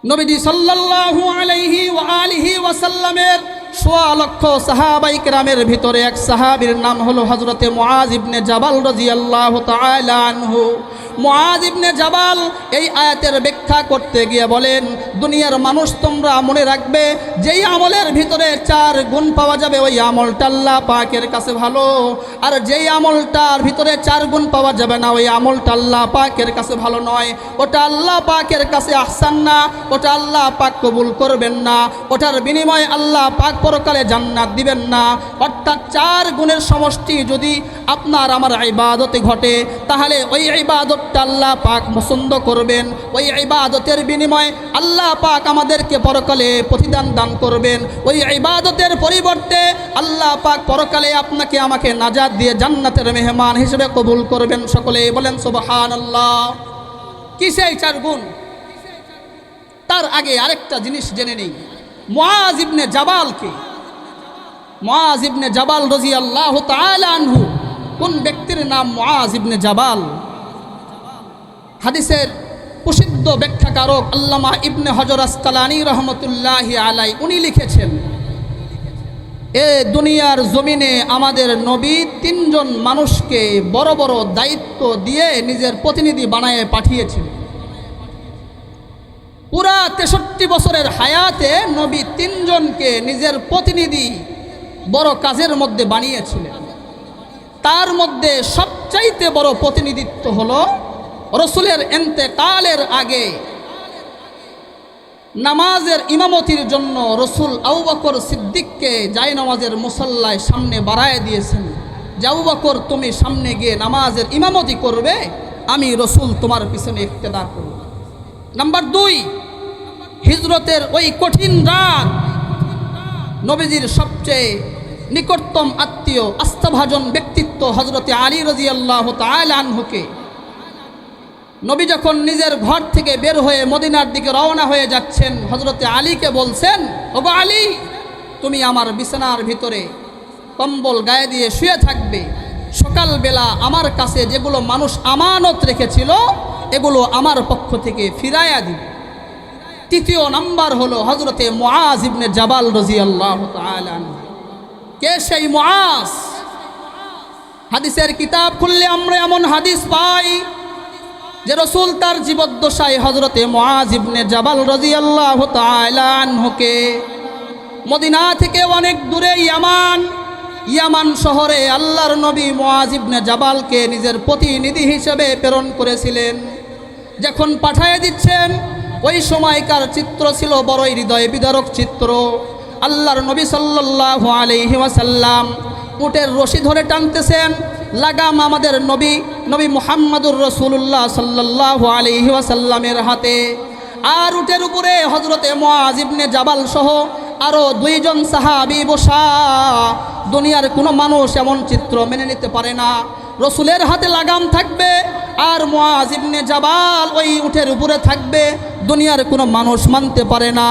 নবীজি সাল্লাল্লাহু আলাইহি ওয়া আলিহি ওয়াসাল্লামের সোয়া লক্ষ সাহাবায়ে কেরামের ভিতরে এক সাহাবীর নাম হলো হযরতে মুআজ ইবনে জাবাল রাদিয়াল্লাহু তাআলা আনহু। মুআজ ইবনে জাবাল এই আয়াতের ব্যাখ্যা করতে গিয়ে বলেন, দুনিয়ার মানুষ তোমরা মনে রাখবে, যেই আমলের ভিতরে 4 গুণ পাওয়া যাবে ওই আমলটা আল্লাহ পাকের কাছে ভালো, আর যেই আমলটার ভিতরে 4 গুণ পাওয়া যাবে না ওই আমলটা আল্লাহ পাকের কাছে ভালো নয়। ওটা আল্লাহ পাকের কাছে আহসান না, ওটা আল্লাহ পাক কবুল করবেন না, ওটার বিনিময়ে আল্লাহ পাক পরকালে জান্নাত দিবেন না। অর্থাৎ 4 গুণের সমষ্টি যদি আপনার আমার ইবাদতে ঘটে, তাহলে ওই ইবাদতটা আল্লাহ পাক পছন্দ করবেন, ওই ইবাদতের বিনিময়ে আল্লাহ পাক আমাদেরকে পরকালে প্রতিদান দান করবেন। ওই ইবাদতের পরিবর্তে আল্লাহ পাক পরকালে আপনাকে আমাকে নাজাত দিয়ে জান্নাতের মেহমান হিসেবে কবুল করবেন। সকলে বলেন সুবহানাল্লাহ। কি সেই 4 গুণ? তার আগে আরেকটা জিনিস জেনে নেই, মুআজ ইবনে জাবালকে, মুআজ ইবনে জাবাল রাদিয়াল্লাহু তাআলা আনহু, কোন ব্যক্তির নাম মুআজ ইবনে জাবাল? হাদিসের প্রসিদ্ধ ব্যাখ্যাকারক আল্লামা ইবনে হজর আসকালানী রহমতুল্লাহি আলাই উনি লিখেছেন, এ দুনিয়ার জমিনে আমাদের নবী 3 জন মানুষকে বড় বড় দায়িত্ব দিয়ে নিজের প্রতিনিধি বানায় পাঠিয়েছেন। পুরা 63 বছরের হায়াতে নবী 3 জনকে নিজের প্রতিনিধি বড় কাজের মধ্যে বানিয়েছিলেন। তার মধ্যে সবচাইতে বড় প্রতিনিধিত্ব হলো রসুলের ইন্তেকালের আগে নামাজের ইমামতির জন্য রসুল আবু বকর সিদ্দিককে জায়নামাজের মুসল্লায় সামনে বাড়ায় দিয়েছেন যে, আবু বকর তুমি সামনে গিয়ে নামাজের ইমামতি করবে, আমি রসুল তোমার পিছনে ইক্তেদা করব। নাম্বার 2, হিজরতের ওই কঠিন রাত নবীজির সবচেয়ে নিকটতম আত্মীয় আস্থাভাজন ব্যক্তিত্ব হযরতে আলী রাদিয়াল্লাহু তাআলা আনহুকে নবী যখন নিজের ঘর থেকে বের হয়ে মদিনার দিকে রওনা হয়ে যাচ্ছেন, হযরতে আলীকে বলছেন, ওগো আলী, তুমি আমার বিছানার ভিতরে কম্বল গায়ে দিয়ে শুয়ে থাকবে, সকালবেলা আমার কাছে যেগুলো মানুষ আমানত রেখেছিল এগুলো আমার পক্ষ থেকে ফিরাইয়া দিবে। 3য় নাম্বার হলো হযরতে মুআজ ইবনে জাবাল রাদিয়াল্লাহু তাআলা আনহু। কে সেই মুআজ? হাদিসের কিতাব খুললে আমরা এমন হাদিস পাই যে রসুল তার জীবদ্দশায় হযরতে মুআজ ইবনে জাবাল রাদিয়াল্লাহু তাআলা আনহুকে মদিনা থেকে অনেক দূরে ইয়ামান শহরে আল্লাহর নবী মুআজ ইবনে জাবালকে নিজের প্রতিনিধি হিসেবে প্রেরণ করেছিলেন। যখন পাঠিয়ে দিচ্ছেন ওই সময়কার চিত্র ছিল বড়ই হৃদয় বিদারক চিত্র। আল্লাহর নবী সাল্লাল্লাহু আলাইহি ওয়াসাল্লাম উটের রশি ধরে টানতেছেন, লাগাম আমাদের নবী মুহাম্মদুর রাসূলুল্লাহ সাল্লাল্লাহু আলাইহি ওয়াসাল্লামের হাতে, আর উটের উপরে হযরতে মুআজ ইবনে জাবাল সহ আরও 2 জন সাহাবী বসা। দুনিয়ার কোনো মানুষ এমন চিত্র মেনে নিতে পারে না, রসুলের হাতে লাগাম থাকবে আর মুআজ ইবনে জাবাল ওই উটের উপরে থাকবে, দুনিয়ার কোনো মানুষ মানতে পারে না।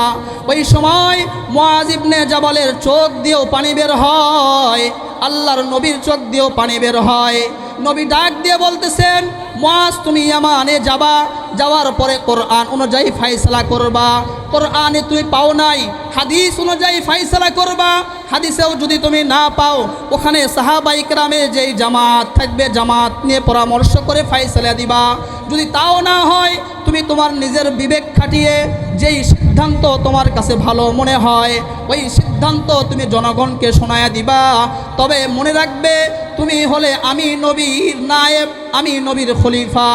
ওই সময় মুআজ ইবনে জাবালের চোখ দিয়েও পানি বের হয়, আল্লাহর নবীর চোখ দিয়েও পানি বের হয়। নবী ডাক দিয়ে বলতেছেন, মুআজ তুমি ইয়ামানে যাবা, যাওয়ার পরে কোরআন অনুযায়ী ফায়সালা করবা। কোরআনে তুমি পাও নাই, হাদিস অনুযায়ী ফায়সালা করবা। হাদিসেও যদি তুমি না পাও, ওখানে সাহাবায়ে কেরামে যেই জামাত থাকবে জামাত নিয়ে পরামর্শ করে ফায়সালা দিবা। যদি তাও না হয়, তুমি তোমার নিজের বিবেক খাটিয়ে যেই সিদ্ধান্ত তোমার কাছে ভালো মনে হয় ওই সিদ্ধান্ত তুমি জনগণকে শোনায়া দিবা। তবে মনে রাখবে, তুমি হলে আমি নবীর নায়েব, আমি নবীর খলিফা।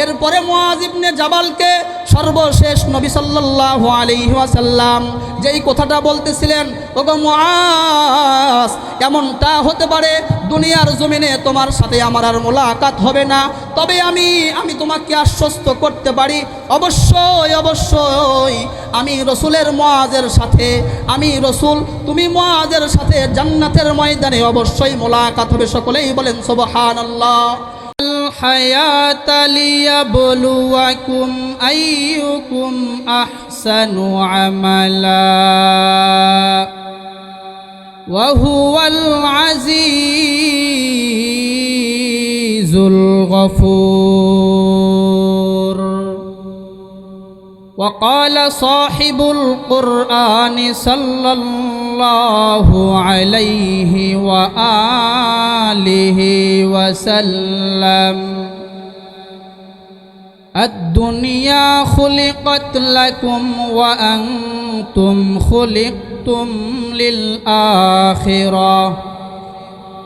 এরপরে মুআজ ইবনে জাবালকে সর্বশেষ নবী সাল্লাল্লাহু আলাইহি ওয়াসাল্লাম যেই কথাটা বলতেছিলেন, ওগো মুআজ, এমনটা হতে পারে দুনিয়ার জমিনে তোমার সাথে আমার আর মোলাকাত হবে না, তবে আমি তোমাকে আশ্বস্ত করতে পারি, অবশ্যই আমি রসুলের মুআজের সাথে, আমি রসুল, তুমি মুআজের সাথে জান্নাতের ময়দানে অবশ্যই মোলাকাত হবে। সকলেই বলেন সুবহানাল্লাহ। الحياة ليبلوكم أيكم أحسن عملا وهو العزيز الغفور। وقال صاحب القرآن صلى الله عليه وآله وسلم الدنيا خلقت لكم وأنتم خلقتم للآخرة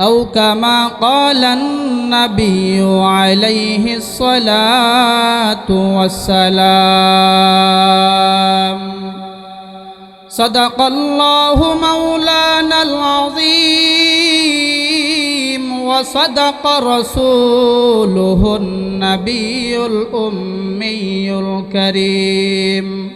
أو كما قال النبي عليه الصلاة والسلام صدق الله مولانا العظيم وصدق رسوله النبي الأمي الكريم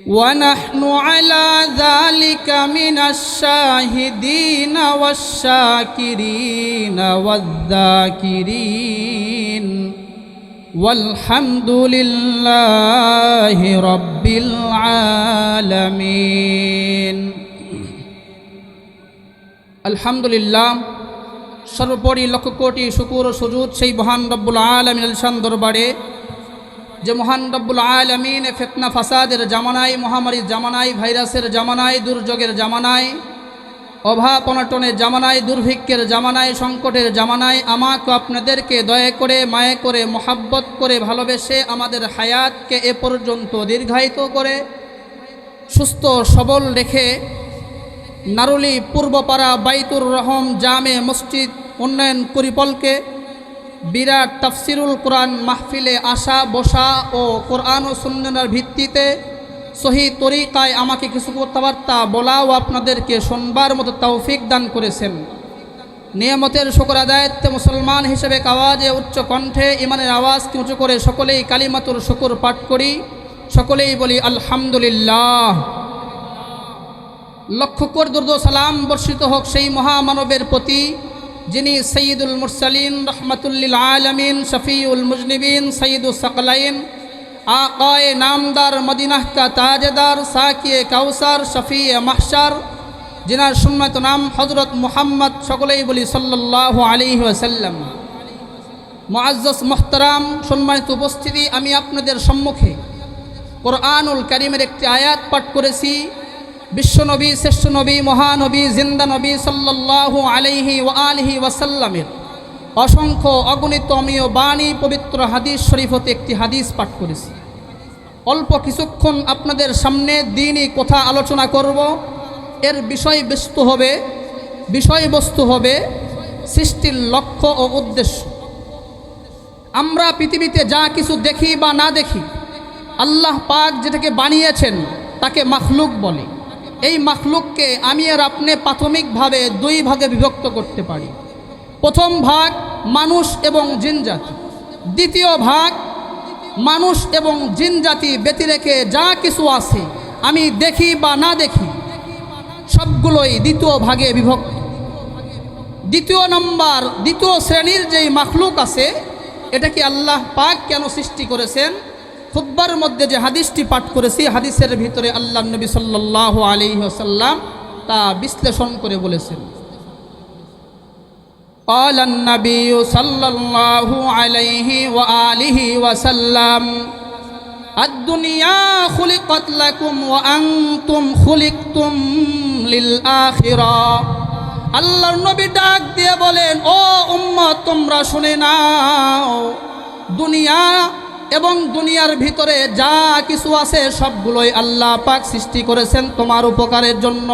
ونحن على ذلك من الشاهدين والشاكرين والذاكرين والحمد لله رب العالمين الحمد لله সর্বোপরি লক্ষ কোটি শুকর ও সুজুদ সেই মহান রব্বুল আলামিনের শান দরবারে যে মহান রব্বুল আলামিন ফিতনা ফাসাদের জামানায়, মহামারীর জামানায়, ভাইরাসের জামানায়, দুর্যোগের জামানায়, অভাব অনটনের জামানায়, দুর্ভিক্ষের জামানায়, সংকটের জামানায় আমাকে আপনাদেরকে দয়া করে, মায়া করে, মোহাব্বত করে, ভালোবেসে আমাদের হায়াতকে এ পর্যন্ত দীর্ঘায়িত করে সুস্থ সবল রেখে নারুলি পূর্বপাড়া বাইতুর রহম জামে মসজিদ উন্নয়ন পরিকল্পকে বিরাট তাফসিরুল কোরআন মাহফিলে আসা বসা ও কোরআন ও সুন্নাহর ভিত্তিতে সহি তরিকায় আমাকে কিছু কথাবার্তা বলা ও আপনাদেরকে শুনবার মতো তৌফিক দান করেছেন। নিয়ামতের শুকর আদায়তে মুসলমান হিসেবে আওয়াজে উচ্চ কণ্ঠে ইমানের আওয়াজকে উঁচু করে সকলেই কালিমাতুর শুকর পাঠ করি, সকলেই বলি আলহামদুলিল্লাহ। লক্ষ কোটি দরুদ ও সালাম বর্ষিত হোক সেই মহামানবের প্রতি যিনি সৈয়দুল মুরসালিন রহমাতুল্লিল আলামিন শফিউল মুজনিবিন সৈয়দুস সাকলাইন আকায়ে নামদার মদিনাহ কা তাজদার সাকিয়ে কাউসার শফিয়ে মাহশার, যিনার সম্মানিত নাম হযরত মুহাম্মদ, সকলেই বলি সাল্লাল্লাহু আলাইহি ওয়াসাল্লাম। মুআজ্জাজ মুহতারাম সম্মানিত উপস্থিতি, আমি আপনাদের সম্মুখে কোরআনুল কারীমের একটি আয়াত পাঠ করেছি। বিশ্বনবী, শ্রেষ্ঠ নবী, মহানবী, জিন্দা নবী সাল্লাল্লাহু আলাইহি ওয়া আলিহি ওয়াসাল্লামের অসংখ্য অগণিত অমীয় বাণী পবিত্র হাদিস শরীফ হতে একটি হাদিস পাঠ করেছি। অল্প কিছুক্ষণ আপনাদের সামনে দ্বীনি কথা আলোচনা করব। এর বিষয়বস্তু হবে সৃষ্টির লক্ষ্য ও উদ্দেশ্য। আমরা পৃথিবীতে যা কিছু দেখি বা না দেখি, আল্লাহ পাক যেটাকে বানিয়েছেন তাকে মাখলুক বলে। এই মাখলুককে আমি আর আপনি প্রাথমিকভাবে দুই ভাগে বিভক্ত করতে পারি। প্রথম ভাগ মানুষ এবং জিনজাতি, দ্বিতীয় ভাগ মানুষ এবং জিনজাতি ব্যতি রেখে যা কিছু আছে আমি দেখি বা না দেখি সবগুলোই দ্বিতীয় ভাগে বিভক্ত। দ্বিতীয় শ্রেণীর যেই মাখলুক আছে, এটাকে আল্লাহ পাক কেন সৃষ্টি করেছেন, খুতবার মধ্যে যে হাদিসটি পাঠ করেছি, হাদিসের ভিতরে আল্লাহ নবী সাল্লাল্লাহু আলাইহি ওয়াসাল্লাম তা বিশ্লেষণ করে বলেছেন। قال النبي صلى الله عليه وآله وسلم الدنيا خلقت لكم وأنتم خلقتم للآخرة। আল্লাহর নবী ডাক দিয়ে বলেন, ও উম্মত তোমরা শুনে নাও, দুনিয়া এবং দুনিয়ার ভিতরে যা কিছু আছে সবগুলোই আল্লাহ পাক সৃষ্টি করেছেন তোমার উপকারের জন্য।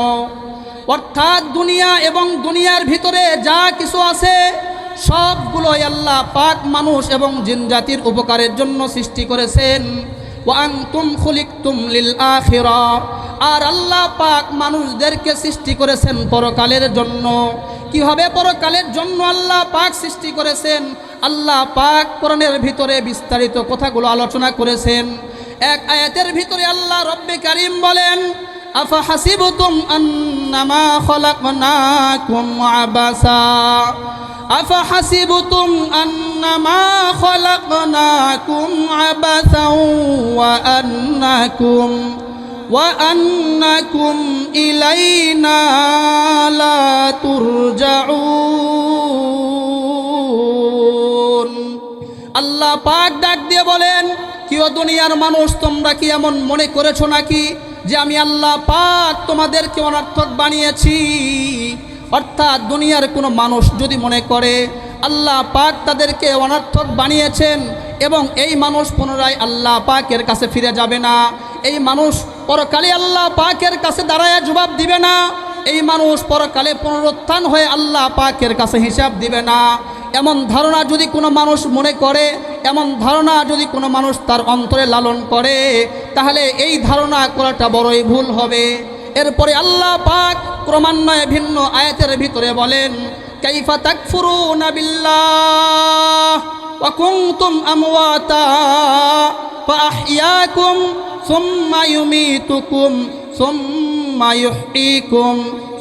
অর্থাৎ দুনিয়া এবং দুনিয়ার ভিতরে যা কিছু আছে সবগুলোই আল্লাহ পাক মানুষ এবং জিনজাতির উপকারের জন্য সৃষ্টি করেছেন। ওয়া আনতুম খুলিকতুম লিল আখিরাহ, আর আল্লাহ পাক মানুষদেরকে সৃষ্টি করেছেন পরকালের জন্য। কিভাবে পরকালের জন্য আল্লাহ পাক সৃষ্টি করেছেন, আল্লাহ পাক কোরআনের ভিতরে বিস্তারিত কথাগুলো আলোচনা করেছেন। এক আয়াতের ভিতরে আল্লাহ রব্বে কারীম বলেন, আফা হাসিবতুম আন্নামা খলাকনাকুম আবাসা, আফা হাসিবতুম আন্নামা খলাকনাকুম আবাসা ওয়া আন্নাকুম ইলাইনা লা তুরজাউন। আল্লাহ পাক ডাক দিয়ে বলেন, কি প্রিয় দুনিয়ার মানুষ, তোমরা কি এমন মনে করেছো নাকি যে আমি আল্লাহ পাক তোমাদেরকে অনর্থক বানিয়েছি? অর্থাৎ দুনিয়ার কোনো মানুষ যদি মনে করে আল্লাহ পাক তাদেরকে অনর্থক বানিয়েছেন এবং এই মানুষ পুনরায় আল্লাহ পাকের কাছে ফিরে যাবে না, এই মানুষ পরকালে আল্লাহ পাকের কাছে দাঁড়ায় জবাব দিবে না, এই মানুষ পরকালে পুনরুত্থান হয়ে আল্লাহ পাকের কাছে হিসাব দিবে না, এমন ধারণা যদি কোনো মানুষ মনে করে, এমন ধারণা যদি কোনো মানুষ তার অন্তরে লালন করে, তাহলে এই ধারণা করাটা বড়ই ভুল হবে। এরপরে আল্লাহ পাক ক্রমান্বয়ে ভিন্ন আয়াতের ভিতরে বলেন, কাইফা তাকফুরুনা বিল্লাহ ওয়া কুনতুম আমওয়াতা ফাআহইয়াকুম সুম্মা ইউমীতুকুম সুম্মা ইউহয়ীকুম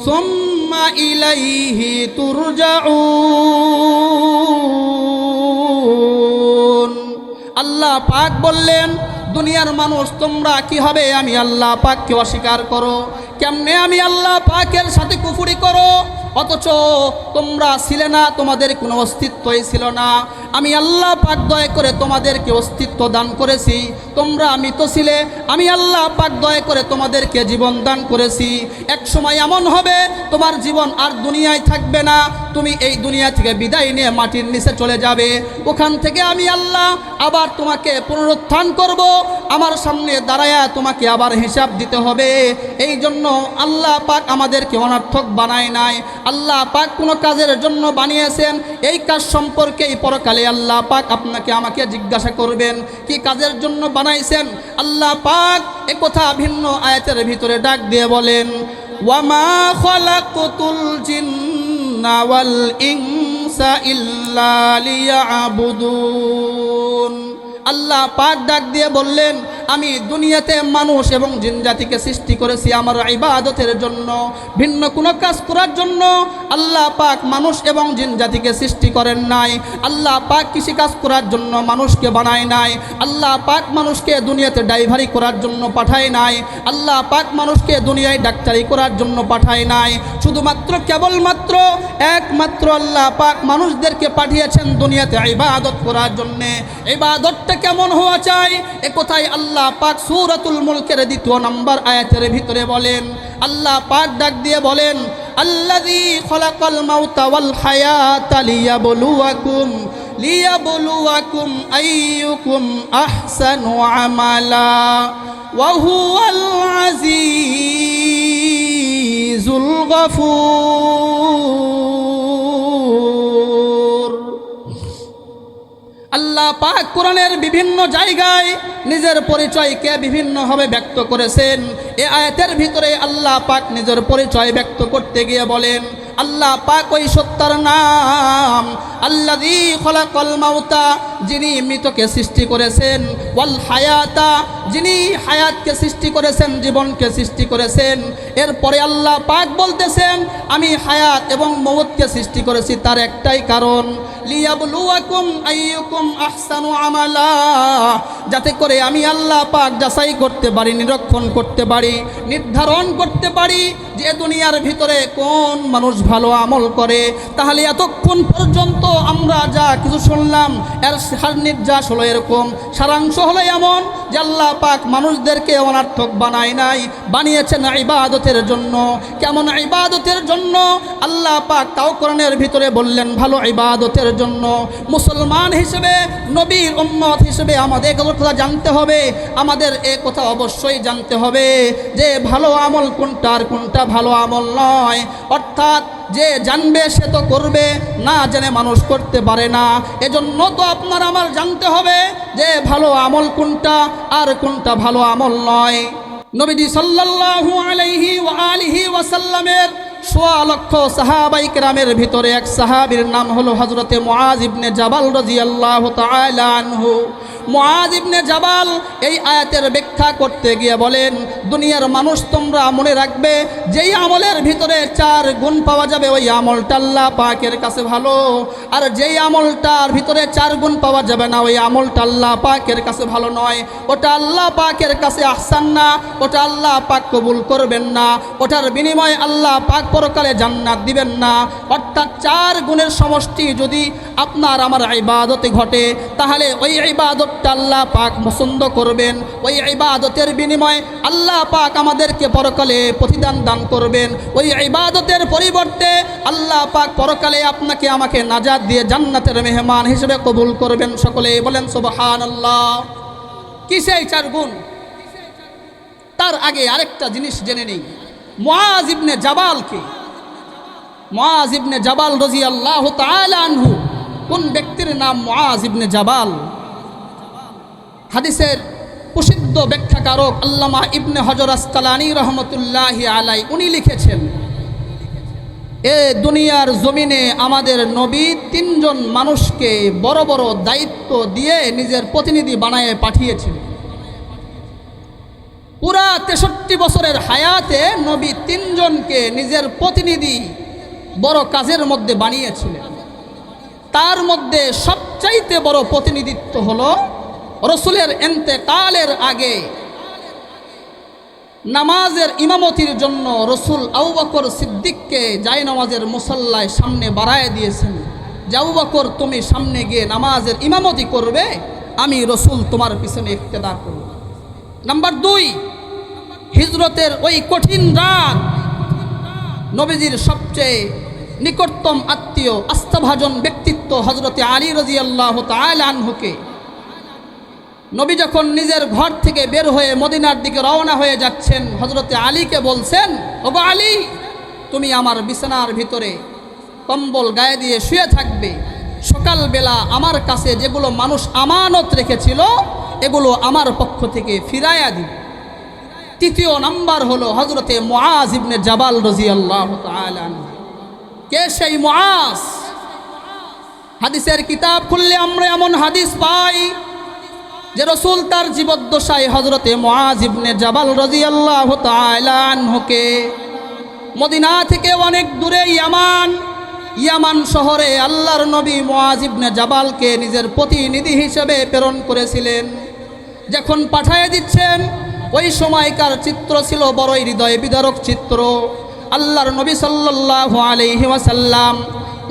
সুম্মা ইলাইহি তুরজাউন। আল্লাহ পাক বললেন, দুনিয়ার মানুষ তোমরা কি হবে আমি আল্লাহ পাককে অস্বীকার করো, কেমনে আমি আল্লাহ পাকের সাথে কুফরি করো, অথচ তোমরা ছিলে না, তোমাদের কোনো অস্তিত্বই ছিল না, আমি আল্লাহ পাক দয়া করে তোমাদেরকে অস্তিত্ব দান করেছি, তোমরা মৃত ছিলে, আমি আল্লাহ পাক দয়া করে তোমাদেরকে জীবন দান করেছি, এক সময় এমন হবে তোমার জীবন আর দুনিয়ায় থাকবে না, তুমি এই দুনিয়া থেকে বিদায় নিয়ে মাটির নিচে চলে যাবে, ওখান থেকে আমি আল্লাহ আবার তোমাকে পুনরুত্থান করব, আমার সামনে দাঁড়ায়া তোমাকে আবার হিসাব দিতে হবে। এই জন্য আল্লাহ পাক আমাদেরকে অনর্থক বানায় নাই, আল্লাহ পাক কোনো কাজের জন্য বানিয়েছেন, এই কাজ সম্পর্কেই পরকালে আল্লাহ পাক আপনাকে আমাকে জিজ্ঞাসা করবেন কি কাজের জন্য বানাইছেন। আল্লাহ পাক একথা ভিন্ন আয়াতের ভিতরে ডাক দিয়ে বলেন, ওয়ামা খালাকতুল জিন্না ওয়াল ইনসা ইল্লা লিয়াবুদুন। আল্লাহ পাক ডাক দিয়ে বললেন, আমি দুনিয়াতে মানুষ এবং জিন জাতিকে সৃষ্টি করেছি আমার ইবাদতের জন্য, ভিন্ন কোনো কাজ করার জন্য আল্লাহ পাক মানুষ এবং জিন জাতিকে সৃষ্টি করেন নাই। আল্লাহ পাক কৃষি কাজ করার জন্য মানুষকে বানায় নাই, আল্লাহ পাক মানুষকে দুনিয়াতে ড্রাইভারি করার জন্য পাঠায় নাই, আল্লাহ পাক মানুষকে দুনিয়ায় ডাক্তারি করার জন্য পাঠায় নাই, শুধুমাত্র কেবলমাত্র একমাত্র আল্লাহ পাক মানুষদেরকে পাঠিয়েছেন দুনিয়াতে ইবাদত করার জন্যে। ইবাদতটা কেমন হওয়া চাই এ কথাই আল্লাহ পাক সূরাতুল মুলকের 2 নম্বর আয়াতের ভিতরে বলেন। আল্লাহ পাক ডাক দিয়ে বলেন, আল্লাযী খালাকাল মাউতা ওয়াল হায়াতা লিয়াবলুয়াকুম আইয়ুকুম আহসানু আমালা ওয়া হুয়াল আজিজুল গফুর। আল্লাহ পাক কোরআনের বিভিন্ন জায়গায় নিজের পরিচয়কে বিভিন্নভাবে ব্যক্ত করেছেন। এই আয়াতের ভিতরে আল্লাহ পাক নিজের পরিচয় ব্যক্ত করতে গিয়ে বলেন, আল্লাহ পাক ওই সত্তার নাম আল্লাযী খালাকাল মাউতা, যিনি মৃতকে সৃষ্টি করেছেন, ওয়াল হায়াতা, যিনি হায়াতকে সৃষ্টি করেছেন, জীবনকে সৃষ্টি করেছেন। এরপরে আল্লাহ পাক বলতেছেন, আমি হায়াত এবং মওতকে সৃষ্টি করেছি তার একটাই কারণ, লিয়াবলুয়াকুম আইয়ুকুম আহসানু আমালা, যাতে করে আমি আল্লাহ পাক যাচাই করতে পারি, নিরীক্ষণ করতে পারি, নির্ধারণ করতে পারি যে দুনিয়ার ভিতরে কোন মানুষ ভালো আমল করে। তাহলে এতক্ষণ পর্যন্ত আমরা যা কিছু শুনলাম এর নির্যাস হলো এরকম, সারাংশ হলো এমন যে আল্লাহ পাক মানুষদেরকে অনর্থক বানায় নাই, বানিয়েছেন ইবাদতের জন্য। কেমন ইবাদতের জন্য? আল্লাহ পাক তাও কোরআনের ভিতরে বললেন ভালো ইবাদতের জন্য। মুসলমান হিসেবে, নবীর উম্মত হিসেবে আমাদের কথা জানতে হবে, আমাদের এ কথা অবশ্যই জানতে হবে যে ভালো আমল কোনটা আর কোনটা ভালো আমল নয়। অর্থাৎ যে জানবে সে তো করবে, না জেনে মানুষ করতে পারে না। এজন্য তো আপনার আমার জানতে হবে যে ভালো আমল কোনটা আর কোনটা ভালো আমল নয়। নবীজি সাল্লাল্লাহু আলাইহি ওয়া আলিহি ওয়াসাল্লামের 1.25 লক্ষ সাহাবাই কেরামের ভিতরে এক সাহাবীর নাম হলো হযরতে মুআয ইবনে জাবাল রাদিয়াল্লাহু তাআলা আনহু। মুআয ইবনে জাবাল এই আয়াতের ব্যাখ্যা করতে গিয়ে বলেন, দুনিয়ার মানুষ তোমরা মনে রাখবে যেই আমলের ভিতরে 4 গুণ পাওয়া যাবে ওই আমলটা আল্লাহ পাকের কাছে ভালো, আর যেই আমলটার ভিতরে 4 গুণ পাওয়া যাবে না ওই আমলটা আল্লাহ পাকের কাছে ভালো নয়, ওটা আল্লাহ পাকের কাছে আহসান না, ওটা আল্লাহ পাক কবুল করবেন না, ওটার বিনিময়ে আল্লাহ পাক পরকালে জান্নাত দিবেন না। অর্থাৎ 4 গুণের সমষ্টি যদি আপনার আমার ইবাদতে ঘটে তাহলে ওই ইবাদত ইবাদতটা আল্লাহ পাক পছন্দ করবেন, ওই ইবাদতের বিনিময়ে আল্লাহ পাক আমাদেরকে পরকালে প্রতিদান দান করবেন। ওই ইবাদতের পরিবর্তে আল্লাহ পাক পরকালে আপনাকে আমাকে নাজাত দিয়ে জান্নাতের মেহমান হিসেবে কবুল করবেন। সকলে বলেন সুবহানাল্লাহ। কি সেই 4 গুণ? তার আগে আরেকটা জিনিস জেনে নেই, মুআজ ইবনে জাবালকে, মুআজ ইবনে জাবাল রাদিয়াল্লাহু তাআলা আনহু, কোন ব্যক্তির নাম মুআজ ইবনে জাবাল? হাদিসের প্রসিদ্ধ ব্যাখ্যাকারক আল্লামা ইবনে হজর আসকালানী রহমতুল্লাহি আলাই উনি লিখেছেন, এ দুনিয়ার জমিনে আমাদের নবী 3 জন মানুষকে বড় বড় দায়িত্ব দিয়ে নিজের প্রতিনিধি বানায় পাঠিয়েছিলেন। পুরা 63 বছরের হায়াতে নবী 3 জনকে নিজের প্রতিনিধি বড় কাজের মধ্যে বানিয়েছিলেন। তার মধ্যে সবচাইতে বড় প্রতিনিধিত্ব হলো রসুলের ইন্তেকালের আগে নামাজের ইমামতির জন্য রসুল আবু বকর সিদ্দিককে জায়নামাজের মুসল্লায় সামনে বাড়ায় দিয়েছেন যে, আবু বকর তুমি সামনে গিয়ে নামাজের ইমামতি করবে, আমি রসুল তোমার পিছনে ইক্তেদা করব। নাম্বার 2, হিজরতের ওই কঠিন রাত নবীজির সবচেয়ে নিকটতম আত্মীয় আস্থাভাজন ব্যক্তিত্ব হযরতে আলী রাদিয়াল্লাহু তাআলা আনহুকে নবী যখন নিজের ঘর থেকে বের হয়ে মদিনার দিকে রওনা হয়ে যাচ্ছেন, হযরতে আলীকে বলছেন, ওগো আলী, তুমি আমার বিছানার ভিতরে কম্বল গায়ে দিয়ে শুয়ে থাকবে, সকালবেলা আমার কাছে যেগুলো মানুষ আমানত রেখেছিল এগুলো আমার পক্ষ থেকে ফিরাইয়া দিবে। 3 নাম্বার হলো হযরতে মুআজ ইবনে জাবাল রাদিয়াল্লাহু তাআলা আনহু। কে সেই মুআজ? হাদিসের কিতাব খুললে আমরা এমন হাদিস পাই যে রসুল তার জীবদ্দশায় হযরতে মুআজ ইবনে জাবাল রাদিয়াল্লাহু তাআলা আনহুকে মদিনা থেকে অনেক দূরে ইয়ামান শহরে আল্লাহর নবী মুআজ ইবনে জাবালকে নিজের প্রতিনিধি হিসেবে প্রেরণ করেছিলেন। যখন পাঠিয়ে দিচ্ছেন, ওই সময়কার চিত্র ছিল বড়ই হৃদয় বিদারক চিত্র। আল্লাহর নবী সাল্লাল্লাহু আলাইহি ওয়াসাল্লাম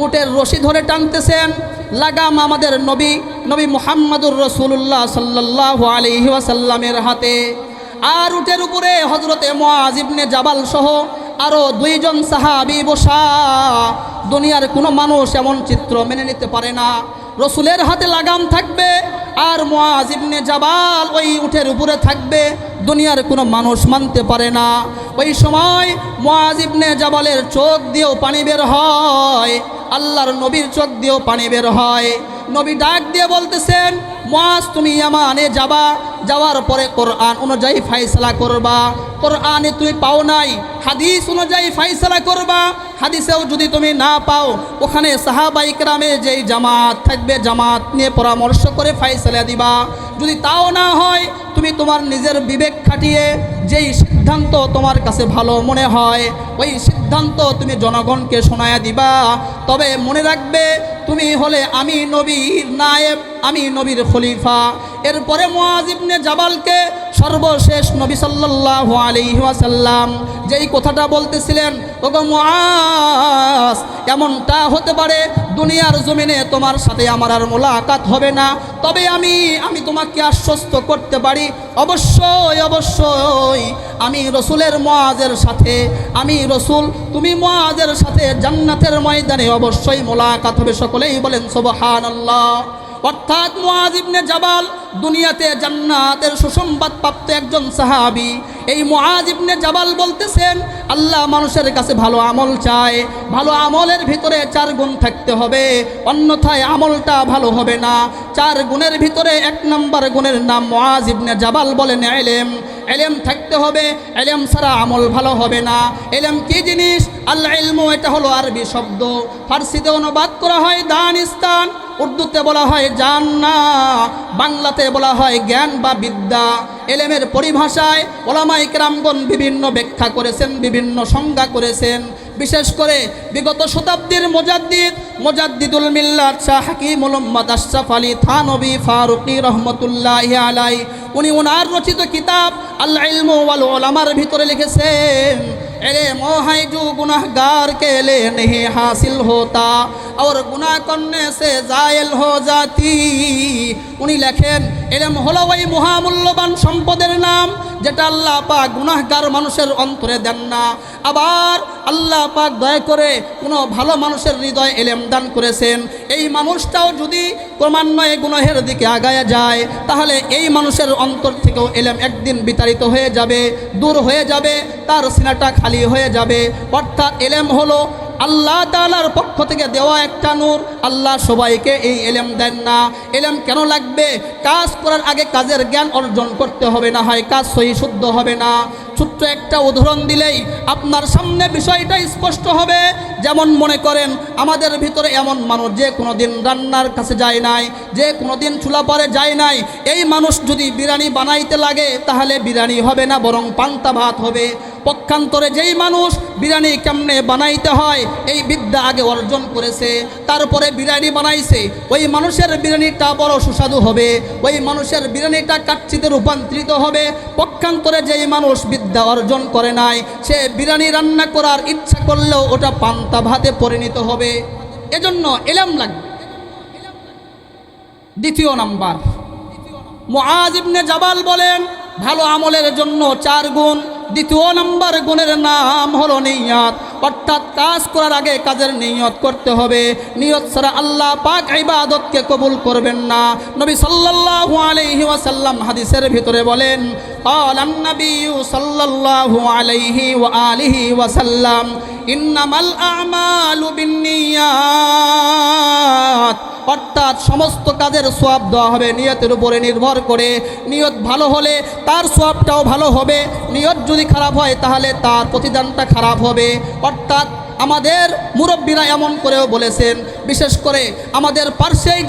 উটের রশি ধরে টানতেছেন, লাগাম আমাদের নবী মুহাম্মদুর রাসূলুল্লাহ সাল্লাল্লাহু আলাইহি ওয়াসাল্লামের হাতে, আর উটের উপরে হযরতে মুআজ ইবনে জাবাল সহ আরও 2 জন সাহাবী বসা। দুনিয়ার কোনো মানুষ এমন চিত্র মেনে নিতে পারে না, রসুলের হাতে লাগাম থাকবে আর মুআজ ইবনে জাবাল ওই উটের উপরে থাকবে, দুনিয়ার কোনো মানুষ মানতে পারে না। ওই সময় মুআজ ইবনে জাবালের চোখ দিয়েও পানি বের হয়, আল্লাহর নবীর চোখ দিয়েও পানি বের হয়। নবী ডাক দিয়ে বলতেছেন, মুআজ তুমি ইয়ামানে যাবা, যাওয়ার পরে কোরআন অনুযায়ী ফাইসলা করবা। কোরআনে তুমি পাও নাই, হাদিস অনুযায়ী ফাইসলা করবা। হাদিসেও যদি তুমি না পাও, ওখানে সাহাবায়ে কেরামের যেই জামাত থাকবে, জামাত নিয়ে পরামর্শ করে ফাইসলা দিবা। যদি তাও না হয়, তুমি তোমার নিজের বিবেক খাটিয়ে যেই সিদ্ধান্ত তোমার কাছে ভালো মনে হয় ওই সিদ্ধান্ত তুমি জনগণকে শোনায়া দিবা। তবে মনে রাখবে, তুমি হলে আমি নবীর নায়েব, আমি নবীর খলিফা। এরপরে মুআজ ইবনে জাবালকে সর্বশেষ নবী সাল্লাল্লাহু আলাইহি ওয়াসাল্লাম যেই কথাটা বলতেছিলেন, ওগো মুআজ, এমনটা হতে পারে দুনিয়ার জমিনে তোমার সাথে আমার আর মোলাকাত হবে না, তবে আমি তোমাকে আশ্বস্ত করতে পারি, অবশ্যই আমি রসুলের মুআজের সাথে, আমি রসুল, তুমি মুআজের সাথে জান্নাতের ময়দানে অবশ্যই মোলাকাত হবে। সকলেই বলেন সুবহানাল্লাহ। অর্থাৎ মুআজ ইবনে জাবাল দুনিয়াতে জান্নাতের সুসংবাদ প্রাপ্ত একজন সাহাবী। এই মুআজ ইবনে জাবাল বলতেছেন, আল্লাহ মানুষের কাছে ভালো আমল চায়, ভালো আমলের ভিতরে 4 গুণ থাকতে হবে, অন্যথায় আমলটা ভালো হবে না। 4 গুণের ভিতরে 1 নম্বর গুণের নাম মুআজ ইবনে জাবাল বলেন ইলম। ইলম থাকতে হবে, ইলম ছাড়া আমল ভালো হবে না। ইলম কি জিনিস? আল ইলমু, এটা হলো আরবি শব্দ, ফার্সিতে অনুবাদ করা হয় দানিস্তান, উর্দুতে বলা হয় জান্নাহ, বাংলাতে বলা হয় জ্ঞান বা বিদ্যা। ইলমের পরিভাষায় উলামায়ে কেরামগণ বিভিন্ন ব্যাখ্যা করেছেন, বিভিন্ন সংজ্ঞা করেছেন। বিশেষ করে বিগত শতাব্দীর মুজাদ্দিদুল মিল্লাত শাহ হাকিমুল উম্মাত আশরাফ আলী থানভী ফারুকী রহমতুল্লাহি আলাইহি, উনি ওনার রচিত কিতাব আল ইলমু ওয়াল উলামার ভিতরে লিখেছেন, इल्म है जो गुनाहगार के लिए नहीं हासिल होता और गुनाह करने से जायल हो जाती, উনি লেখেন ইলম হলো ওই মহামূল্যবান সম্পদের নাম যেটা আল্লাহ পাক গুনাহগার মানুষের অন্তরে দেন না। আবার আল্লাহ পাক দয়া করে কোনো ভালো মানুষের হৃদয়ে ইলম দান করেছেন। এই মানুষটাও যদি ক্রমান্বয়ে গুনাহের দিকে আগায় যায় তাহলে এই মানুষের অন্তর থেকেও ইলম একদিন বিতাড়িত হয়ে যাবে, দূর হয়ে যাবে, তার সিনাটা খালি হয়ে যাবে। অর্থাৎ ইলম হলো আল্লাহ তাআলার পক্ষ থেকে দেওয়া একটা নূর। আল্লাহ সবাইকে এই ইলম দেন না। ইলম কেন লাগবে? কাজ করার আগে কাজের জ্ঞান অর্জন করতে হবে, না হয় কাজ সহি শুদ্ধ হবে না। ছোট্ট একটা উদাহরণ দিলেই আপনার সামনে বিষয়টা স্পষ্ট হবে। যেমন মনে করেন আমাদের ভিতরে এমন মানুষ যে কোনোদিন রান্নার কাছে যায় নাই, যে কোনোদিন চুলা পরে যায় নাই, এই মানুষ যদি বিরিয়ানি বানাইতে লাগে তাহলে বিরিয়ানি হবে না, বরং পান্তা ভাত হবে। পক্ষান্তরে যেই মানুষ বিরিয়ানি কেমনে বানাইতে হয় এই বিদ্যা আগে অর্জন করেছে, তারপরে বিরিয়ানি বানাইছে, ওই মানুষের বিরিয়ানিটা বড় সুস্বাদু হবে, ওই মানুষের বিরিয়ানিটা কাচ্চিতে রূপান্তরিত হবে। পক্ষান্তরে যেই মানুষ বিদ্যা অর্জন করে নাই, সে বিরিয়ানি রান্না করার ইচ্ছা করলেও ওটা পান্তা ভাতে পরিণত হবে। এজন্য ইলম লাগবে। দ্বিতীয় নাম্বার, মুআজ ইবনে জাবাল বলেন ভালো আমলের জন্য 4 গুণ। দ্বিতীয় নাম্বার গুণের নাম হলো নিয়ত, অর্থাৎ কাজ করার আগে কাজের নিয়ত করতে হবে। নিয়ত ছাড়া আল্লাহ পাক ইবাদতকে কবুল করবেন না। নবী সাল্লাল্লাহু আলাইহি ওয়াসাল্লাম হাদিসের ভিতরে বলেন, ক্বালান নাবিয়্যু সাল্লাল্লাহু আলাইহি ওয়া আলিহি ওয়াসাল্লাম, ইন্নামাল আ'মালু বিন্নিয়াত। অর্থাৎ সমস্ত কাজের সওয়াব দেওয়া হবে নিয়তের উপরে নির্ভর করে। নিয়ত ভালো হলে তার সওয়াবটাও ভালো হবে, নিয়ত যদি খারাপ হয় তাহলে তার প্রতিদানটা খারাপ হবে। অর্থাৎ আমাদের মুরব্বীরা এমন করেও বলেছেন, বিশেষ করে আমাদের পার্শ্বেই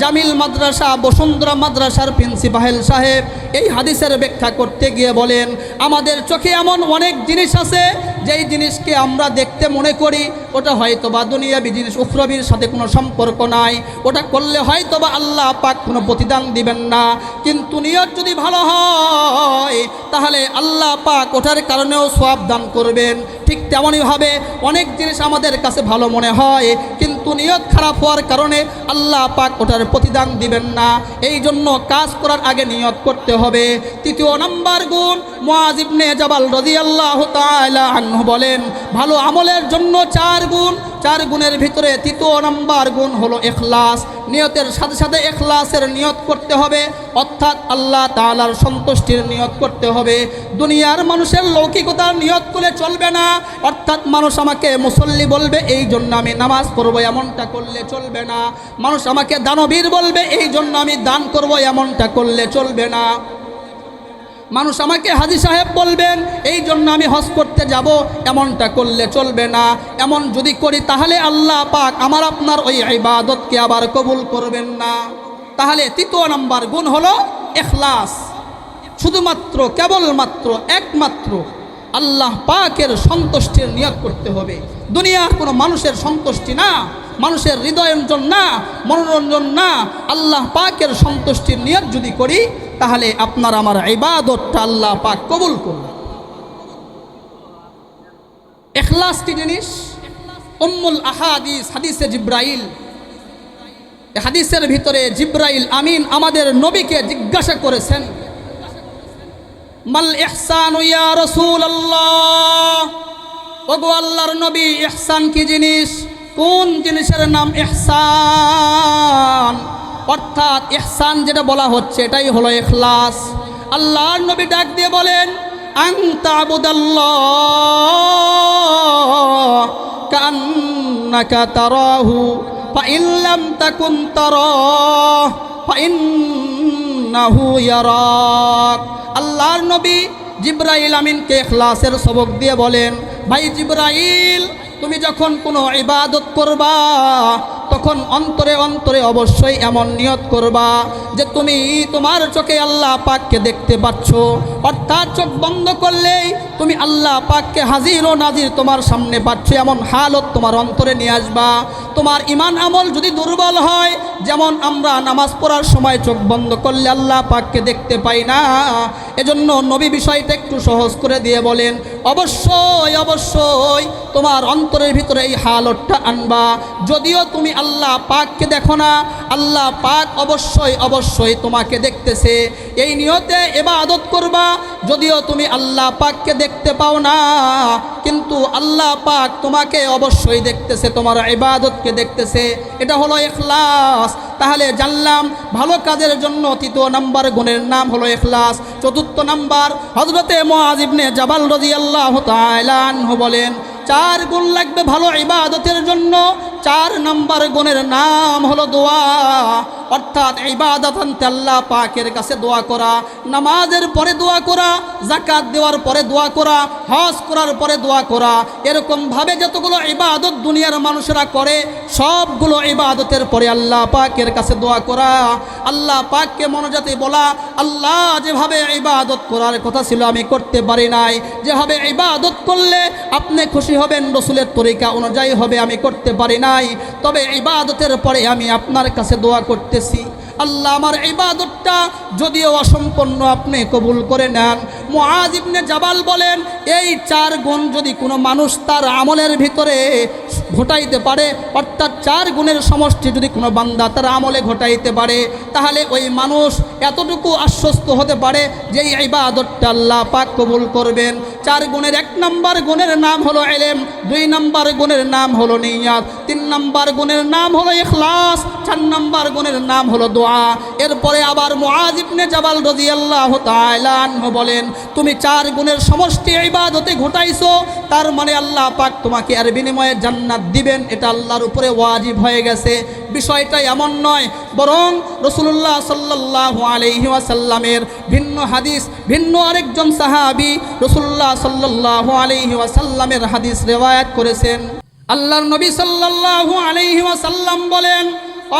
জামিল মাদ্রাসা বসুন্ধরা মাদ্রাসার প্রিন্সিপাল সাহেব এই হাদিসের ব্যাখ্যা করতে গিয়ে বলেন, আমাদের চোখে এমন অনেক জিনিস আছে যেই জিনিসকে আমরা দেখতে মনে করি ওটা হয়তোবা দুনিয়াবি জিনিস, উখরাবির সাথে কোনো সম্পর্ক নাই, ওটা করলে হয়তোবা আল্লাহ পাক কোনো প্রতিদান দিবেন না। কিন্তু নিয়ত যদি ভালো হয় তাহলে আল্লাহ পাক ওটার কারণেও সওয়াব দান করবেন। ঠিক তেমনইভাবে অনেক জিনিস আমাদের কাছে ভালো মনে হয়, কিন্তু নিয়ত খারাপ হওয়ার কারণে আল্লাহ পাক ওটার প্রতিদান দিবেন না। এই জন্য কাজ করার আগে নিয়ত করতে হবে। তৃতীয় নাম্বার গুণ, মুআজ ইবনে জাবাল রাদিয়াল্লাহু তাআলা আনহু বলেন ভালো আমলের জন্য 4 গুণ। 4 গুণের ভিতরে তৃতীয় নাম্বার গুণ হলো ইখলাস। নিয়তের সাথে সাথে ইখলাসের নিয়ত করতে হবে, অর্থাৎ আল্লাহ তাআলার সন্তুষ্টির নিয়ত করতে হবে। দুনিয়ার মানুষের লৌকিকতার নিয়ত করে চলবে না। অর্থাৎ মানুষ আমাকে মুসল্লি বলবে এই জন্য আমি নামাজ পড়ব, এমনটা করলে চলবে না। মানুষ আমাকে দানবীর বলবে এই জন্য আমি দান করব, এমনটা করলে চলবে না। মানুষ আমাকে হাজী সাহেব বলবেন এই জন্য আমি হজ করতে যাব, এমনটা করলে চলবে না। এমন যদি করি তাহলে আল্লাহ পাক আমার আপনার ওই ইবাদতকে আবার কবুল করবেন না। তাহলে তৃতীয় নাম্বার গুণ হলো ইখলাস। শুধুমাত্র কেবলমাত্র একমাত্র আল্লাহ পাকের সন্তুষ্টির নিয়ত করতে হবে। দুনিয়ার কোনো মানুষের সন্তুষ্টি না, মানুষের হৃদয়ঞ্জন না, মনোরঞ্জন না, আল্লাহ পাকের সন্তুষ্টির নিয়ত যদি করি তাহলে আপনার আমার ইবাদতটা আল্লাহ পাক কবুল করবেন। ইখলাস কি জিনিস? উম্মুল আহাদিস হাদিসে জিব্রাইল, হাদিসের ভিতরে জিব্রাইল আমিন আমাদের নবীকে জিজ্ঞাসা করেছেন, মাল ইহসানু ইয়া রাসূলুল্লাহ, ওগো আল্লাহর নবী ইহসান কি জিনিস? কোন জিনিসের নাম ইহসান? অর্থাৎ ইহসান যেটা বলা হচ্ছে এটাই হলো ইখলাস। আল্লাহর নবী ডাক দিয়ে বলেন, আন তা'বুদাল্লাহ কান্নাকা তারাহু ফাইন লাম তাকুন তারাহ ফাইন্নাহু ইয়ারাক। আল্লাহর নবী জিব্রাইল আমিনকে ইখলাসের সবক দিয়ে বলেন, ভাই জিব্রাইল তুমি যখন কোনো ইবাদত করবা তখন অন্তরে অন্তরে অবশ্যই এমন নিয়ত করবা যে তুমি তোমার চোখে আল্লাহ পাককে দেখতে পাচ্ছ। অর্থাৎ চোখ বন্ধ করলেই তুমি আল্লাহ পাককে হাজির ও নাজির তোমার সামনে পাচ্ছ, এমন হালত তোমার অন্তরে নিয়ে আসবা। তোমার ইমান আমল যদি দুর্বল হয়, যেমন আমরা নামাজ পড়ার সময় চোখ বন্ধ করলে আল্লাহ পাককে দেখতে পাই না, এজন্য নবী বিষয়টা একটু সহজ করে দিয়ে বলেন, অবশ্যই অবশ্যই তোমার অন্তরের ভিতরে এই হালতটা আনবা। যদিও তুমি আল্লাহ পাককে দেখো না, আল্লাহ পাক অবশ্যই অবশ্যই তোমাকে দেখতেছে। এই নিয়তে ইবাদত করবা। যদিও তুমি আল্লাহ পাককে দেখতে পাও না, কিন্তু আল্লাহ পাক তোমাকে অবশ্যই দেখতেছে, তোমার ইবাদতকে দেখতেছে। এটা হলো ইখলাস। তাহলে জানলাম ভালো কাজের জন্য তৃতীয় নাম্বার গুণের নাম হলো ইখলাস। চতুর্থ নাম্বার, হযরতে মুআয ইবনে জাবাল রাদিয়াল্লাহু তাআলা আনহু বলেন, 4 গুণ লাগবে ভালো ইবাদতের জন্য। 4 নাম্বার গুণের নাম হলো দোয়া, অর্থাৎ ইবাদত আনতে আল্লাহ পাকের কাছে দোয়া করা, নামাজের পরে দোয়া করা, যাকাত দেওয়ার পরে দোয়া করা, হজ করার পরে দোয়া করা। এরকমভাবে যতগুলো ইবাদত দুনিয়ার মানুষেরা করে, সবগুলো ইবাদতের পরে আল্লাহ পাকের কাছে দোয়া করা, আল্লাহ পাককে মনোজাতে বলা, আল্লাহ যেভাবে ইবাদত করার কথা ছিল আমি করতে পারি নাই, যেভাবে ইবাদত করলে আপনি খুশি হবেন রসুলের তরিকা অনুযায়ী হবে আমি করতে পারি নাই, তবে ইবাদতের পরে আমি আপনার কাছে দোয়া করতেছি, আল্লাহ আমার ইবাদতটা যদিও অসম্পন্ন আপনি কবুল করে নেন। মুআয ইবনে জাবাল বলেন, এই 4 গুণ যদি কোনো মানুষ তার আমলের ভিতরে ঘটাইতে পারে, অর্থাৎ 4 গুণের সমষ্টি যদি কোনো বান্দা তার আমলে ঘটাইতে পারে, তাহলে ওই মানুষ এতটুকু আশ্বস্ত হতে পারে যে এই ইবাদতটা আল্লাহ পাক কবুল করবেন। 4 গুণের 1 নম্বর গুণের নাম হলো ইলম, 2 নম্বর গুণের নাম হলো নিয়াত, 3 নম্বর গুণের নাম হলো ইখলাস, 4 নম্বর গুণের নাম হলো দোয়া। এরপরে আবার মুআয ইবনে জাবাল রাদিয়াল্লাহু তাআলা আনহু বলেন, তুমি 4 গুণের সমষ্টি ইবাদতে ঘটাইছো, তার মানে আল্লাহ পাক তোমাকে এর বিনিময়ে জান্নাত দিবেন, এটা আল্লাহর উপরে ওয়াজিব হয়ে গেছে। বিষয়টা এমন নয়, বরং রাসূলুল্লাহ সাল্লাল্লাহু আলাইহি ওয়াসাল্লামের ভিন্ন হাদিস, ভিন্ন আরেকজন সাহাবী রাসূলুল্লাহ সাল্লাল্লাহু আলাইহি ওয়াসাল্লামের হাদিস রিওয়ায়াত করেছেন। আল্লাহর নবী সাল্লাল্লাহু আলাইহি ওয়াসাল্লাম বলেন,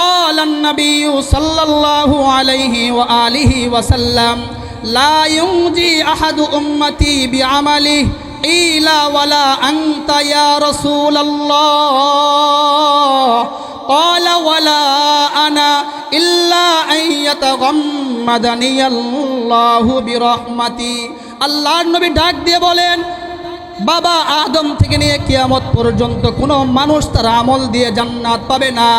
قال النبي صلى الله عليه وآله وسلم لا ينجي أحد أمتي بعمله إلا ولا أنت يا رسول الله قال ولا أنا إلا أن يتغمدني الله برحمتي। আল্লাহর নবী ডাক দিয়ে বলেন, বাবা আদম থেকে নিয়ে কিয়ামত পর্যন্ত কোনো মানুষ তার আমল দিয়ে জান্নাত পাবে না,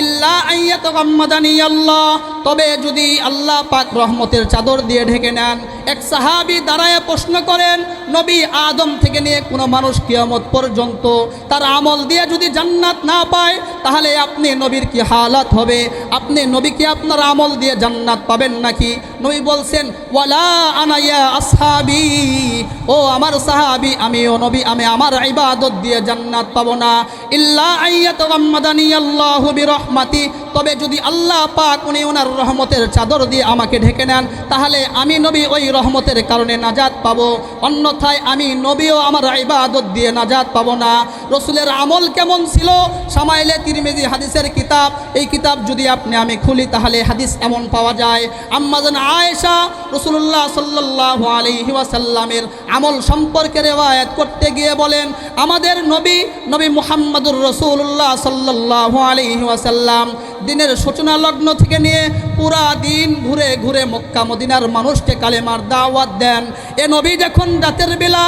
ইল্লা আইয়াতাগাম্মাদানি আল্লাহ, তবে যদি আল্লাহ পাক রহমতের চাদর দিয়ে ঢেকে নেন। এক সাহাবী দাঁড়ায় প্রশ্ন করেন, নবী আদম থেকে নিয়ে কোনো মানুষ কিয়ামত পর্যন্ত তার আমল দিয়ে যদি জান্নাত না পায়, তাহলে আপনি নবীর কি হালাত হবে? আপনি নবী কি আপনার আমল দিয়ে জান্নাত পাবেন নাকি? নবী বলছেন, ওয়ালা আনা ইয়া আসহাবি, ও আমার সাহাবী, আমিও নবী, আমি আমার ইবাদত দিয়ে জান্নাত পাবো না, ইল্লা আইয়াতাগাম্মাদানি আল্লাহু বিরহমাতি, তবে যদি আল্লাহ পাক উনি ওনার রহমতের চাদর দিয়ে আমাকে ঢেকে নেন, তাহলে আমি নবী ওই রহমতের কারণে নাজাত পাবো, অন্যথায় আমি নবীও আমার ইবাদত দিয়ে নাজাত পাবো না। রসুলের আমল কেমন ছিল? শামাইলে তিরমিজি হাদিসের কিতাব, এই কিতাব যদি আমি খুলি তাহলে হাদিস এমন পাওয়া যায়। আম্মা জান আয়েশা রাসূলুল্লাহ সাল্লাল্লাহু আলাইহি ওয়াসাল্লামের আমল সম্পর্কে রিওয়ায়াত করতে গিয়ে বলেন, আমাদের নবী মুহাম্মদুর রাসূলুল্লাহ সাল্লাল্লাহু আলাইহি ওয়াসাল্লাম দিনের সূচনা লগ্ন থেকে নিয়ে পুরা দিন ঘুরে ঘুরে মক্কা মদিনার মানুষকে কালেমার দাওয়াত দেন। এ নবী যখন রাতের বেলা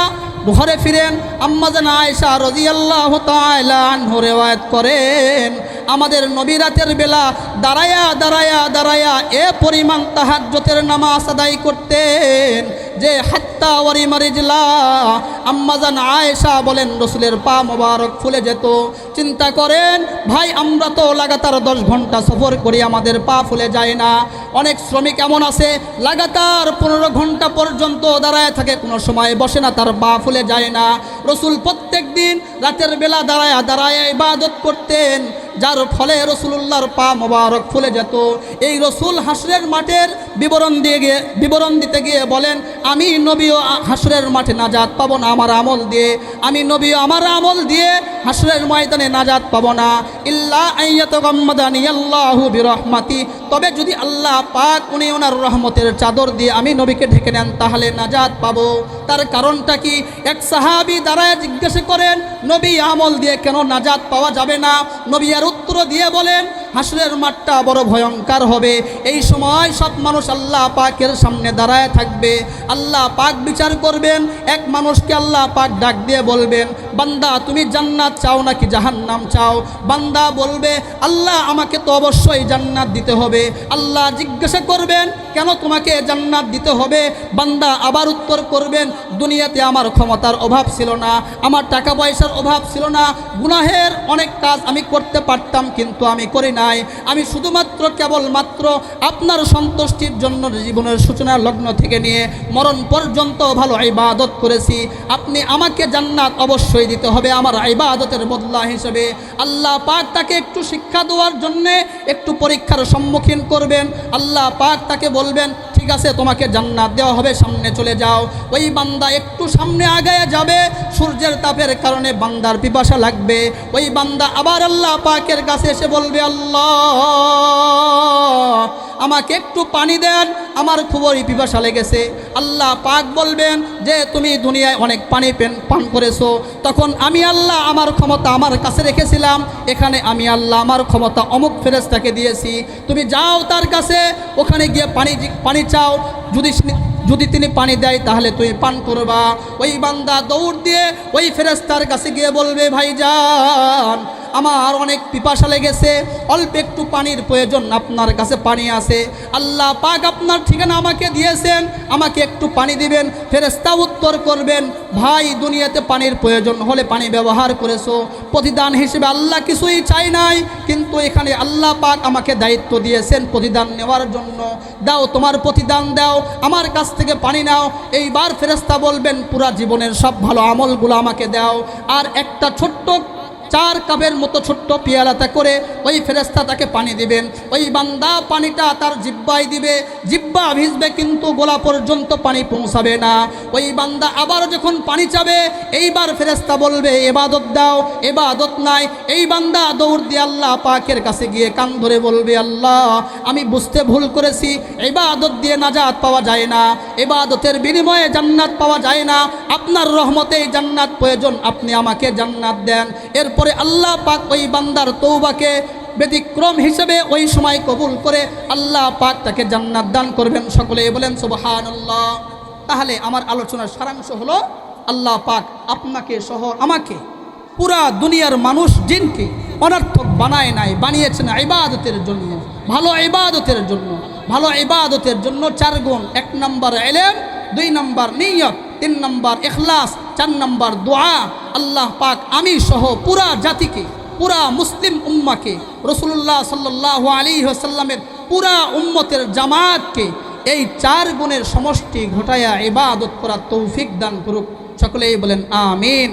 ঘরে ফিরেন, আম্মা জান আয়েশা রাদিয়াল্লাহু তাআলা আনহা রিওয়ায়াত করেন, আমাদের নবী রাতের বেলা দাঁড়ায়া দাঁড়ায়া দাঁড়ায়া এ পরিমাণ তাহাজ্জুদের নামাজ আদায় করতেন যে হাত্তা ওয়ারিমা রিজলা, আম্মা জান আয়েশা বলেন রসুলের পা মোবারক ফুলে যেত। চিন্তা করেন ভাই, আমরা তো লাগাতার 10 ঘন্টা সফর করি, আমাদের পা ফুলে যায় না। অনেক শ্রমিক এমন আছে লাগাতার 15 ঘন্টা পর্যন্ত দাঁড়ায় থাকে, কোনো সময় বসে না, তার পা ফুলে যায় না। রসুল প্রত্যেক দিন রাতের বেলা দাঁড়ায়া দাঁড়ায় ইবাদত করতেন, যার ফলে রসুলুল্লাহর পা মোবারক ফুলে যেত। এই রসুল হাসরের মাঠের বিবরণ দিতে গিয়ে বলেন, আমি নবীও হাসরের মাঠে নাজাত পাবো না আমার আমল দিয়ে, আমি নবীও আমার আমল দিয়ে হাসরের ময়দানে নাজাত পাবো না, ইল্লা আইয়াতাগাম্মাদানি আল্লাহু বিরহমাতি, তবে যদি আল্লাহ পাক উনি ওনার রহমতের চাদর দিয়ে আমি নবীকে ঢেকে নেন তাহলে নাজাত পাবো। তার কারণটা কি? এক সাহাবী দাঁড়ায় জিজ্ঞাসা করেন, নবী আমল দিয়ে কেন নাজাত পাওয়া যাবে না? নবী আর উত্তর উত্তর দিয়ে বলেন, হাসরের মাঠটা বড় ভয়ঙ্কর হবে। এই সময় সব মানুষ আল্লাহ পাকের সামনে দাঁড়ায় থাকবে। আল্লাহ পাক বিচার করবেন। এক মানুষকে আল্লাহ পাক ডাক দিয়ে বলবেন, বান্দা তুমি জান্নাত চাও নাকি জাহান্নাম চাও? বান্দা বলবে, আল্লাহ আমাকে তো অবশ্যই জান্নাত দিতে হবে। আল্লাহ জিজ্ঞাসা করবেন, কেন তোমাকে জান্নাত দিতে হবে? বান্দা আবার উত্তর করবেন, দুনিয়াতে আমার ক্ষমতার অভাব ছিল না, আমার টাকা পয়সার অভাব ছিল না, গুনাহের অনেক কাজ আমি করতে পারতাম কিন্তু আমি করি নাই। আমি শুধুমাত্র কেবলমাত্র আপনার সন্তুষ্টির জন্য জীবনের সূচনা লগ্ন থেকে নিয়ে মরণ পর্যন্ত ভালো ইবাদত করেছি। আপনি আমাকে জান্নাত অবশ্যই দিতে হবে আমার ইবাদতের বদলা হিসেবে। আল্লাহ পাক তাকে একটু শিক্ষা দেওয়ার জন্যে একটু পরীক্ষার সম্মুখীন করবেন। আল্লাহ পাক তাকে বলবেন, ঠিক আছে তোমাকে জান্নাত দেওয়া হবে, সামনে চলে যাও। ওই বান্দা একটু সামনে আগায় যাবে, সূর্যের তাপের কারণে বান্দার পিপাসা লাগবে। ওই বান্দা আবার আল্লাহ পাকের কাছে এসে বলবে, আল্লাহ আমাকে একটু পানি দেন, আমার খুবই পিপাসা লেগেছে। আল্লাহ পাক বলবেন যে তুমি দুনিয়ায় অনেক পানি পান করেছো, তখন আমি আল্লাহ আমার ক্ষমতা আমার কাছে রেখেছিলাম, এখানে আমি আল্লাহ আমার ক্ষমতা অমুক ফেরেশতাকে দিয়েছি। তুমি যাও তার কাছে, ওখানে গিয়ে পানি চাও, যদি তিনি পানি দেয় তাহলে তুমি পান করবা। ওই বান্দা দৌড় দিয়ে ওই ফেরেশতার কাছে গিয়ে বলবে, ভাইজান আমার অনেক পিপাসা লেগেছে, অল্প একটু পানির প্রয়োজন, আপনার কাছে পানি আছে? আল্লাহ পাক আপনার ঠিকানা আমাকে দিয়েছেন, আমাকে একটু পানি দিবেন। ফেরেশতা উত্তর করবেন, ভাই দুনিয়াতে পানির প্রয়োজন হলে পানি ব্যবহার করেছো, প্রতিদান হিসেবে আল্লাহ কিছুই চাই নাই, কিন্তু এখানে আল্লাহ পাক আমাকে দায়িত্ব দিয়েছেন প্রতিদান নেওয়ার জন্য, দাও তোমার প্রতিদান দাও, আমার কাছ থেকে পানি নাও। এইবার ফেরেশতা বলবেন, পুরা জীবনের সব ভালো আমলগুলো আমাকে দাও, আর একটা ছোট্ট 4 কাপের মতো ছোট্ট পেয়ালাতে করে ওই ফেরেশতা তাকে পানি দিবেন। ওই বান্দা পানিটা তার জিহ্বায় দিবে, জিহ্বা ভিজবে কিন্তু গোলা পর্যন্ত পানি পৌঁছাবে না। ওই বান্দা আবার যখন পানি চাবে, এইবার ফেরেশতা বলবে, ইবাদত দাও, ইবাদত নাই। এই বান্দা দৌড় দিয়ে আল্লাহ পাকের কাছে গিয়ে কান ধরে বলবে, আল্লাহ আমি বুঝতে ভুল করেছি, ইবাদত দিয়ে নাজাত পাওয়া যায় না, ইবাদতের বিনিময়ে জান্নাত পাওয়া যায় না, আপনার রহমতেই জান্নাত প্রয়োজন, আপনি আমাকে জান্নাত দেন। এরপরে আল্লাহ পাক ওই বান্দার তওবাকে ব্যতিক্রম হিসেবে ওই সময় কবুল করে আল্লাহ পাক তাকে জান্নাত দান করবেন। সকলে বলেন সুবহানাল্লাহ। তাহলে আমার আলোচনার সারাংশ হলো, আল্লাহ পাক আপনাকে সহ আমাকে, পুরা দুনিয়ার মানুষ জিনকে অনর্থক বানায় নাই, বানিয়েছেন ইবাদতের জন্য, ভালো ইবাদতের জন্য। ভালো ইবাদতের জন্য 4 গুণ: 1 নম্বর ইলম, 2 নম্বর নিয়ত, 3 নম্বর ইখলাস, 4 নম্বর দোয়া। আল্লাহ পাক আমি সহ পুরা জাতিকে, পুরা মুসলিম উম্মাকে, রাসূলুল্লাহ সাল্লাল্লাহু আলাইহি ওয়াসাল্লামের পুরা উম্মতের জামাতকে এই 4 গুণের সমষ্টি ঘটায়া ইবাদত করার তৌফিক দান করুক। সকলেই বলেন আমিন।